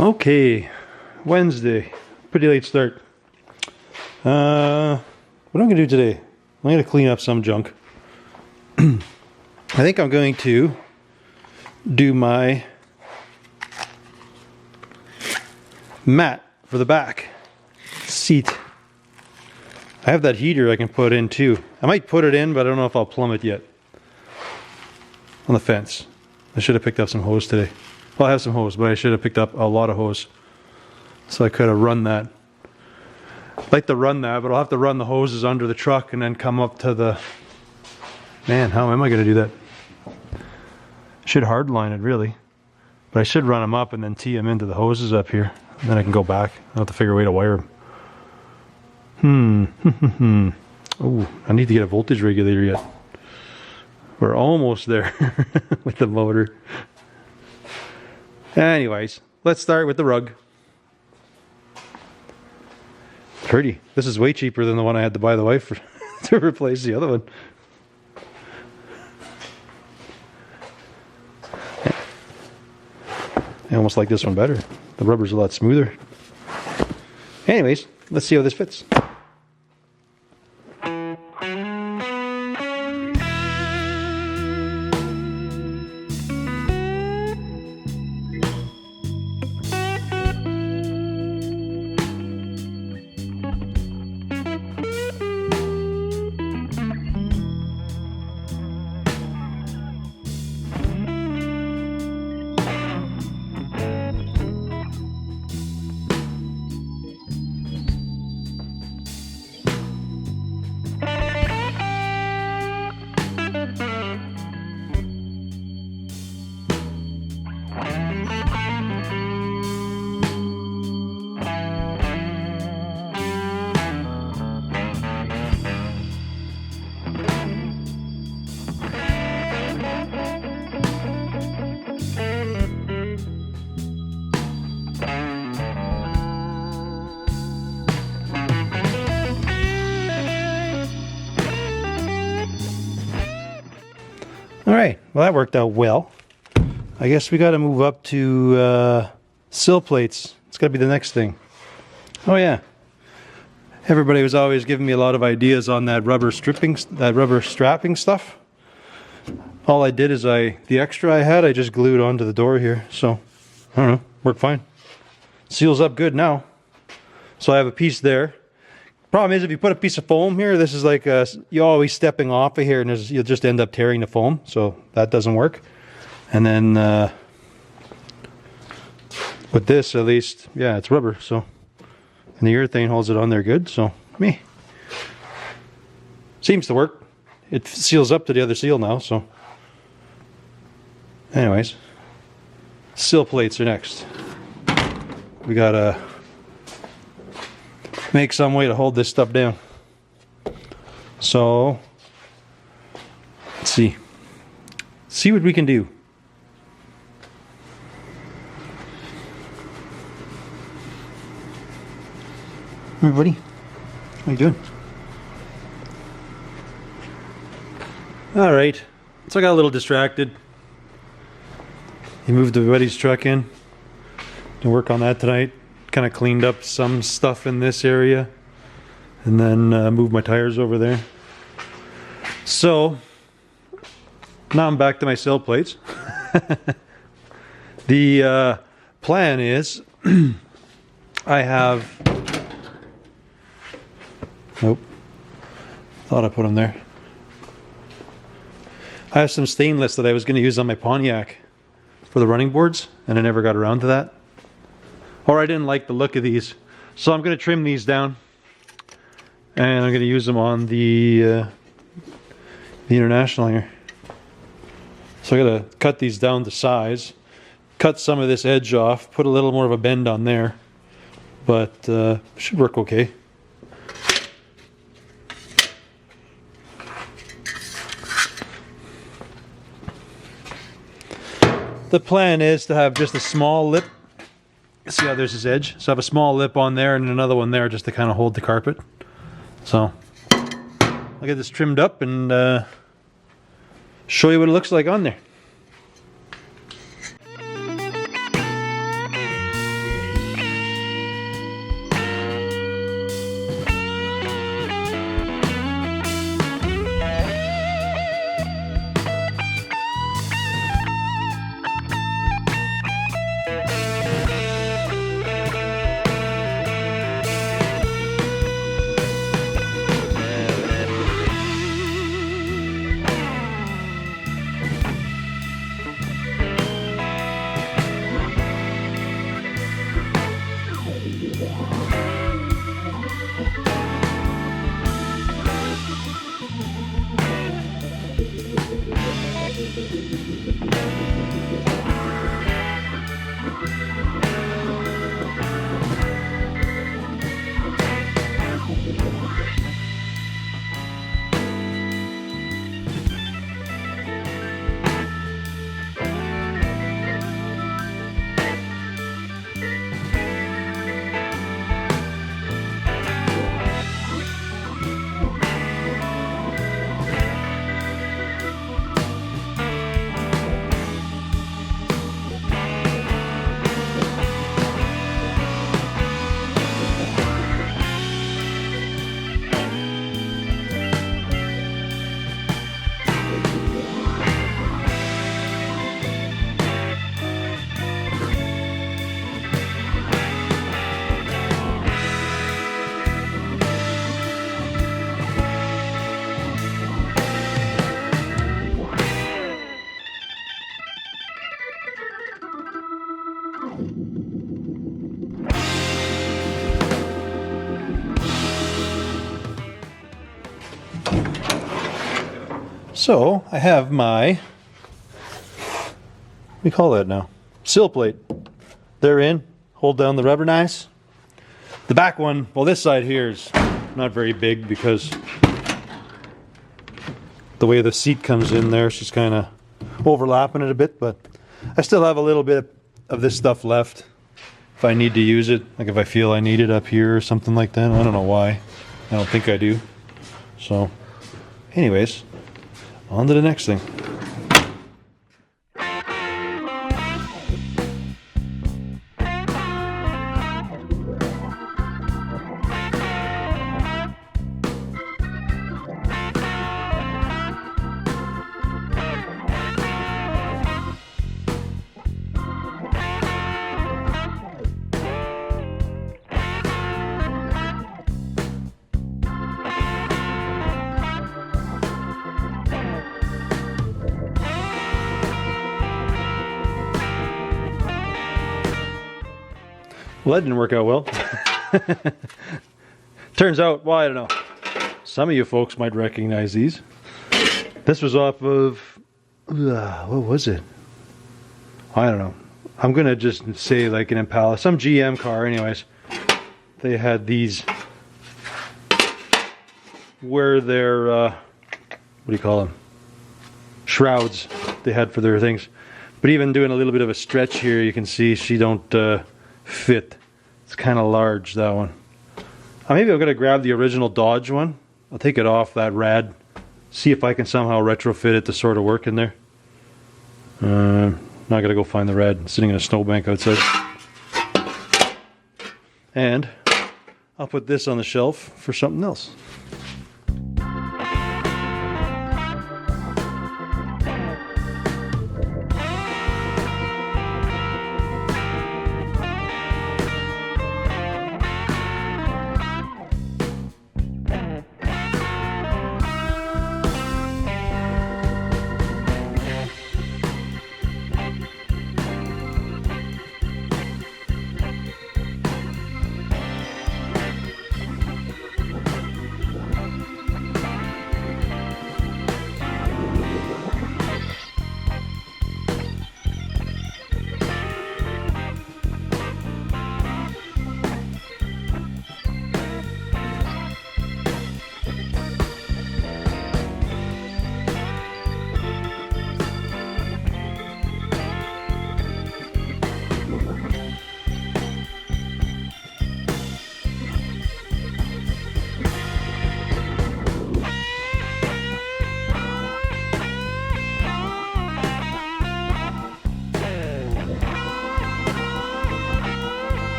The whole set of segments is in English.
Okay, Wednesday, pretty late start. What am I going to do today? I'm going to clean up some junk. I think I'm going to do my mat for the back seat. I have that heater I can put in too. I might put it in, but I don't know if I'll plumb it yet. On the fence. I should have picked up some hose today. Well, I have some hose, but I should have picked up a lot of hose. So I could have run that. I'd like to run that, but I'll have to run the hoses under the truck and then come up to the... Man, how am I going to do that? Should hardline it, really. But I should run them up and then tee them into the hoses up here. And then I can go back. I'll have to figure a way to wire them. Oh, I need to get a voltage regulator yet. We're almost there with the motor. Anyways, let's start with the rug. Pretty. This is way cheaper than the one I had to buy the wife for, to replace the other one. I almost like this one better. The rubber's a lot smoother. Anyways, let's see how this fits. Alright, well that worked out well. I guess we got to move up to sill plates. It's got to be the next thing. Oh yeah. Everybody was always giving me a lot of ideas on that rubber strapping stuff. All I did is the extra I had, I just glued onto the door here. So, I don't know, worked fine. Seals up good now. So I have a piece there. Problem is, if you put a piece of foam here, this is like you're always stepping off of here, and you'll just end up tearing the foam. So that doesn't work. And then with this, at least, yeah, it's rubber. So and the urethane holds it on there good. So seems to work. It seals up to the other seal now. So, anyways, sill plates are next. We gotta make some way to hold this stuff down. So let's see what we can do. Hey buddy, how you doing? All right, so I got a little distracted. He moved the buddy's truck in to work on that tonight. Kind of cleaned up some stuff in this area and then moved my tires over there. So now I'm back to my sill plates. The plan is I have... Nope. Thought I put them there. I have some stainless that I was going to use on my Pontiac for the running boards, and I never got around to that. Or I didn't like the look of these. So I'm going to trim these down. And I'm going to use them on the International here. So I got to cut these down to size. Cut some of this edge off. Put a little more of a bend on there. But should work okay. The plan is to have just a small lip. See how there's this edge? So I have a small lip on there and another one there just to kind of hold the carpet. So I'll get this trimmed up and show you what it looks like on there. So I have my, what do you call that now? Sill plate. They're in. Hold down the rubber nice. The back one, well, this side here is not very big because the way the seat comes in there, she's kind of overlapping it a bit, but I still have a little bit of this stuff left if I need to use it, like if I feel I need it up here or something like that. I don't know why. I don't think I do. So anyways, on to the next thing. Well, that didn't work out well. Turns out, well, I don't know. Some of you folks might recognize these. This was off of, what was it? I don't know. I'm going to just say like an Impala, some GM car anyways. They had these where they're, what do you call them? Shrouds they had for their things. But even doing a little bit of a stretch here, you can see she don't fit. It's kind of large, that one. Maybe I'm going to grab the original Dodge one. I'll take it off that rad. See if I can somehow retrofit it to sort of work in there. Not going to go find the rad. It's sitting in a snowbank outside. And I'll put this on the shelf for something else.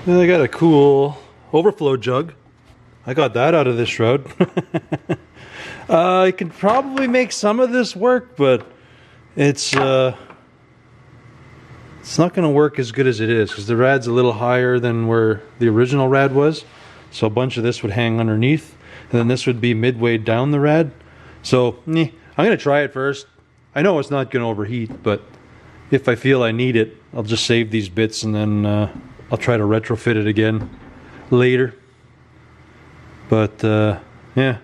And I got a cool overflow jug. I got that out of this shroud. I could probably make some of this work, but it's not going to work as good as it is because the rad's a little higher than where the original rad was. So a bunch of this would hang underneath, and then this would be midway down the rad. So I'm going to try it first. I know it's not going to overheat, but if I feel I need it, I'll just save these bits and then I'll try to retrofit it again later. But yeah,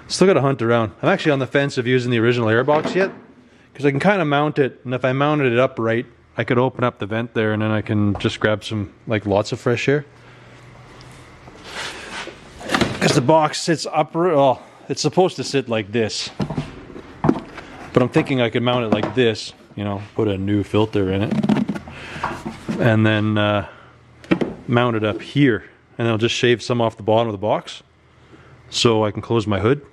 still got to hunt around. I'm actually on the fence of using the original airbox yet, because I can kind of mount it, and if I mounted it upright, I could open up the vent there and then I can just grab some, like, lots of fresh air. Because the box sits upright, well, it's supposed to sit like this. But I'm thinking I could mount it like this, you know, put a new filter in it, and then mount it up here, and I'll just shave some off the bottom of the box so I can close my hood,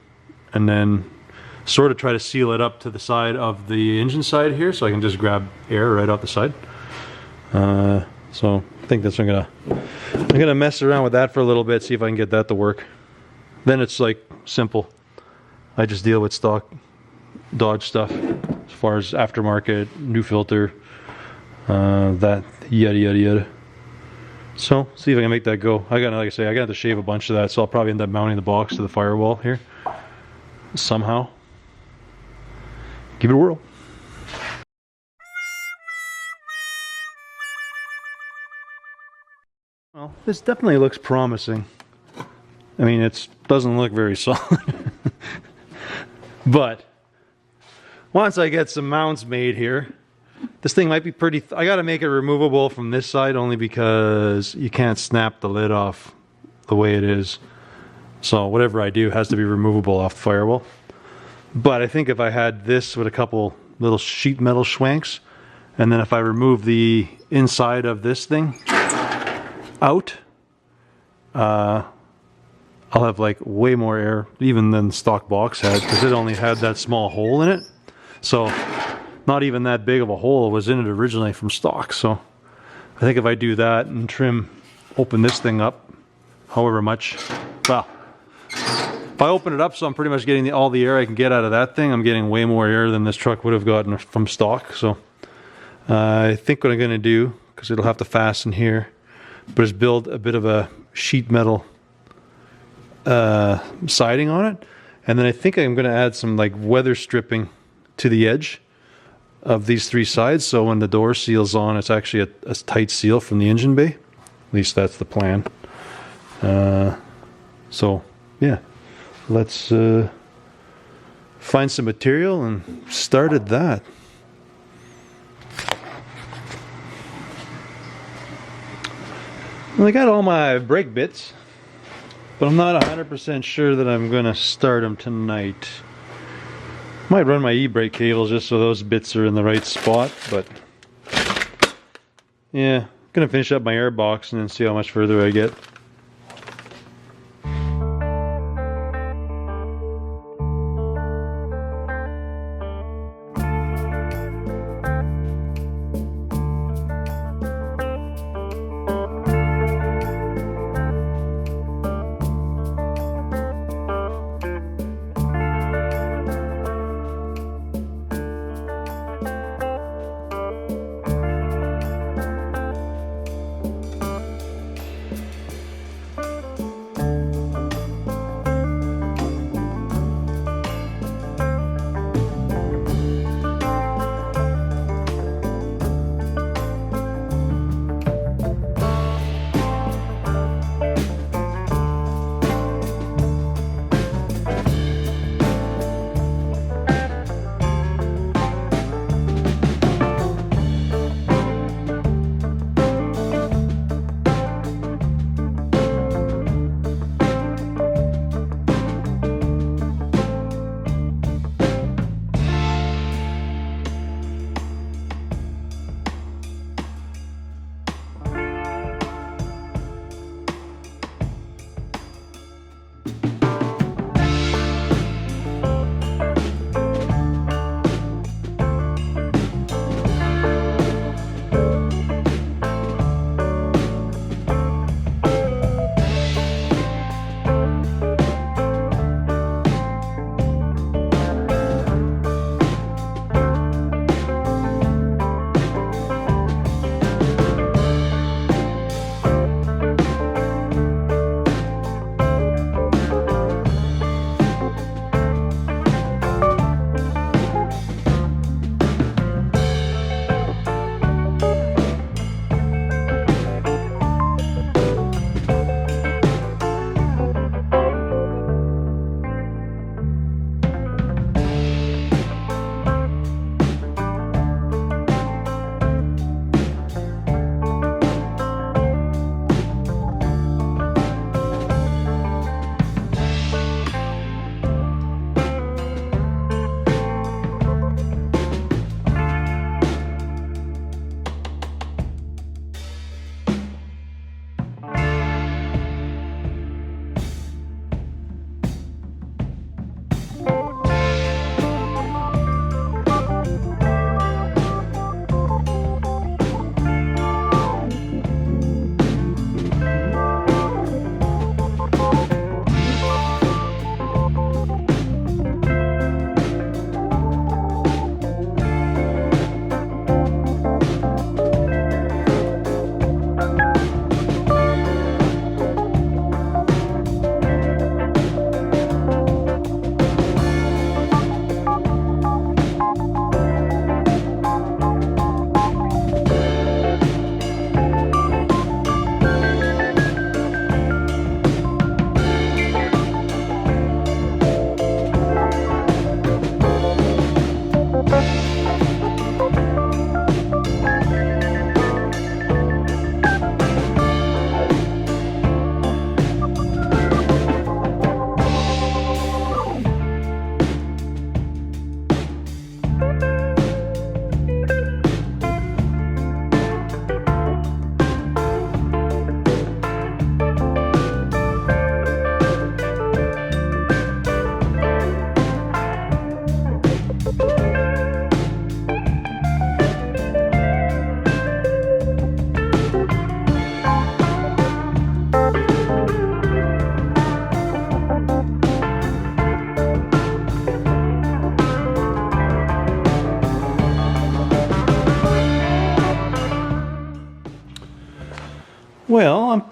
and then sort of try to seal it up to the side of the engine side here so I can just grab air right off the side. So I think that's what I'm gonna mess around with that for a little bit, see if I can get that to work. Then it's like simple. I just deal with stock Dodge stuff as far as aftermarket, new filter, that yada yada yada. So see if I can make that go. Like I say, I got to shave a bunch of that, so I'll probably end up mounting the box to the firewall here somehow. Give it a whirl. Well, this definitely looks promising. I mean, it doesn't look very solid. But once I get some mounts made here, this thing might be pretty... I got to make it removable from this side only because you can't snap the lid off the way it is. So whatever I do has to be removable off the firewall. But I think if I had this with a couple little sheet metal schwanks, and then if I remove the inside of this thing out, I'll have like way more air even than the stock box had, because it only had that small hole in it. So not even that big of a hole was in it originally from stock. So I think if I do that and open this thing up however much, well, if I open it up so I'm pretty much getting all the air I can get out of that thing, I'm getting way more air than this truck would have gotten from stock. So I think what I'm going to do, because it'll have to fasten here, but is build a bit of a sheet metal siding on it, and then I think I'm going to add some like weather stripping to the edge of these three sides, so when the door seals on, it's actually a tight seal from the engine bay. At least that's the plan. So yeah, let's find some material and start at that. Well, I got all my brake bits, but I'm not 100% sure that I'm going to start them tonight. Might run my ebrake cables just so those bits are in the right spot, but yeah, I'm going to finish up my air box and then see how much further I get.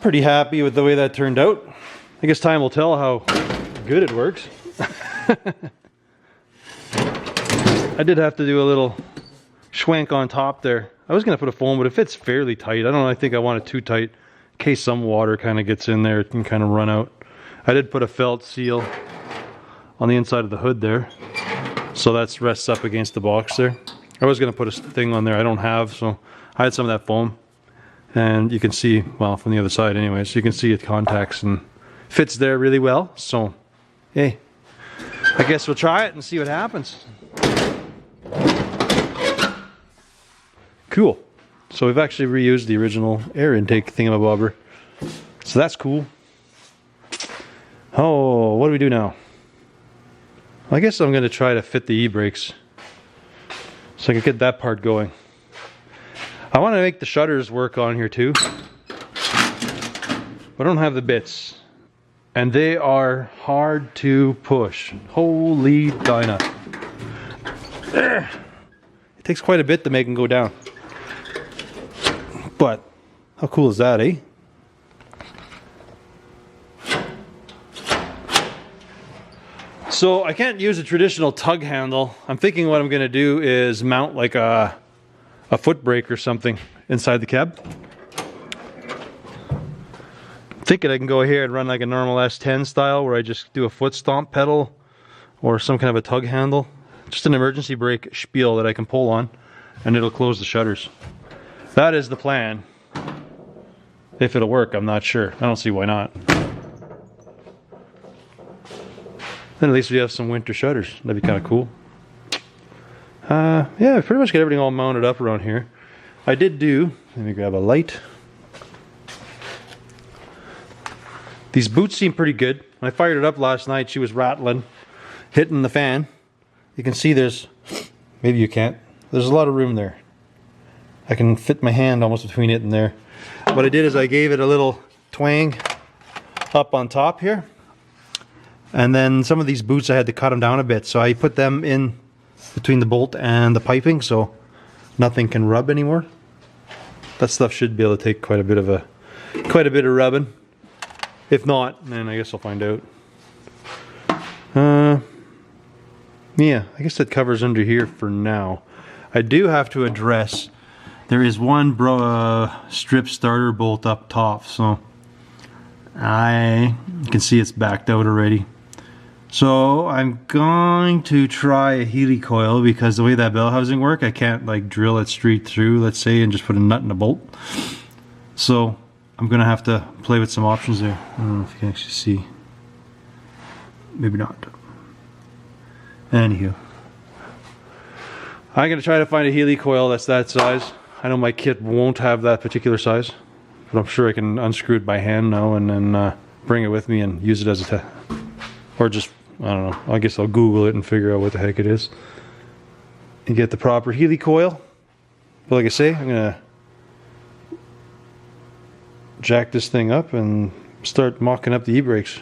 pretty happy with the way that turned out. I guess time will tell how good it works. I did have to do a little schwank on top there. I was going to put a foam, but it fits fairly tight. I don't know, I think I want it too tight in case some water kind of gets in there. It can kind of run out. I did put a felt seal on the inside of the hood there, so that rests up against the box there. I was going to put a thing on there I don't have, so I had some of that foam. And you can see, well, from the other side anyway, so you can see it contacts and fits there really well. So, hey, I guess we'll try it and see what happens. Cool. So we've actually reused the original air intake thingamabobber. So that's cool. Oh, what do we do now? I guess I'm going to try to fit the e-brakes so I can get that part going. I want to make the shutters work on here too, but I don't have the bits, and they are hard to push. Holy Dinah. It takes quite a bit to make them go down, but how cool is that, eh? So I can't use a traditional tug handle. I'm thinking what I'm going to do is mount like a foot brake or something inside the cab. I'm thinking I can go here and run like a normal S10 style where I just do a foot stomp pedal or some kind of a tug handle. Just an emergency brake spiel that I can pull on and it'll close the shutters. That is the plan. If it'll work, I'm not sure. I don't see why not. Then at least we have some winter shutters. That'd be kind of cool. Yeah, I pretty much got everything all mounted up around here. I did do, let me grab a light. These boots seem pretty good. When I fired it up last night, she was rattling, hitting the fan. You can see there's, maybe you can't, there's a lot of room there. I can fit my hand almost between it and there. What I did is I gave it a little twang up on top here. And then some of these boots I had to cut them down a bit, so I put them in between the bolt and the piping so nothing can rub anymore. That stuff should be able to take quite a bit of rubbing. If not, then I guess I'll find out. Yeah, I guess that covers under here for now. I do have to address there is one strip starter bolt up top, so you can see it's backed out already. So I'm going to try a Healy coil because the way that bell housing works, I can't like drill it straight through, let's say, and just put a nut in a bolt. So I'm going to have to play with some options there. I don't know if you can actually see. Maybe not. Anywho. I'm going to try to find a Healy coil that's that size. I know my kit won't have that particular size, but I'm sure I can unscrew it by hand now and then bring it with me and use it as a or just, I don't know, I guess I'll Google it and figure out what the heck it is and get the proper Healy coil. But like I say, I'm gonna jack this thing up and start mocking up the e-brakes.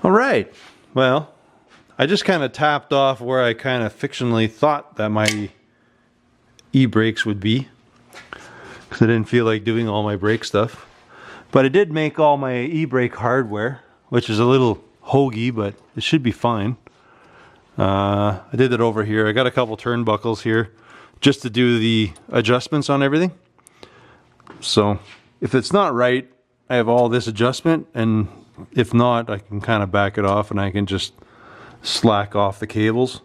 All right, well, I just kind of tapped off where I kind of fictionally thought that my e-brakes would be, because I didn't feel like doing all my brake stuff. But I did make all my e-brake hardware, which is a little hokey, but it should be fine. I did it over here. I got a couple turnbuckles here just to do the adjustments on everything. So if it's not right, I have all this adjustment, and if not, I can kind of back it off and I can just slack off the cables.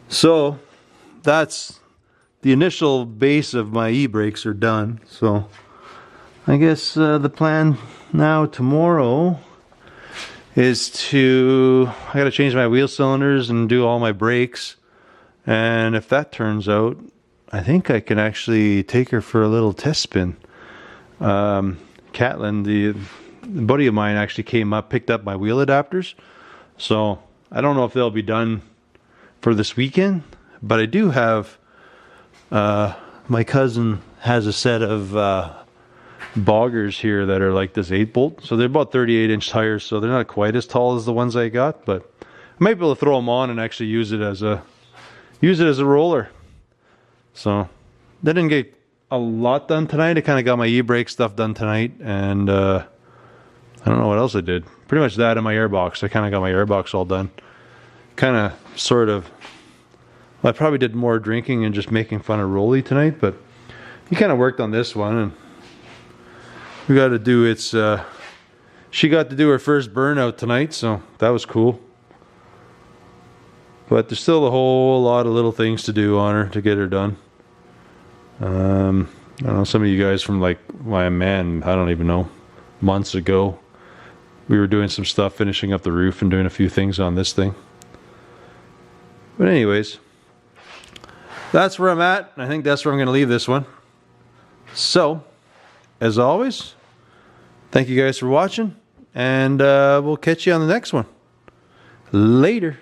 So that's the initial base of my e-brakes are done. So I guess the plan now tomorrow is I gotta change my wheel cylinders and do all my brakes. And if that turns out, I think I can actually take her for a little test spin. Catlin, the buddy of mine, actually came up, picked up my wheel adapters. So I don't know if they'll be done for this weekend, but I do have, my cousin has a set of boggers here that are like this 8-bolt. So they're about 38-inch tires, so they're not quite as tall as the ones I got, but I might be able to throw them on and actually use it as a roller. So they didn't get a lot done tonight. I kind of got my e-brake stuff done tonight, and I don't know what else I did. Pretty much that and my airbox. I kind of got my airbox all done. Kind of, sort of. Well, I probably did more drinking and just making fun of Rolly tonight, but he kind of worked on this one, and we got to do its. She got to do her first burnout tonight, so that was cool. But there's still a whole lot of little things to do on her to get her done. I don't know, some of you guys from like, I don't even know, months ago, we were doing some stuff, finishing up the roof and doing a few things on this thing. But anyways, that's where I'm at. I think that's where I'm going to leave this one. So, as always, thank you guys for watching, and we'll catch you on the next one. Later.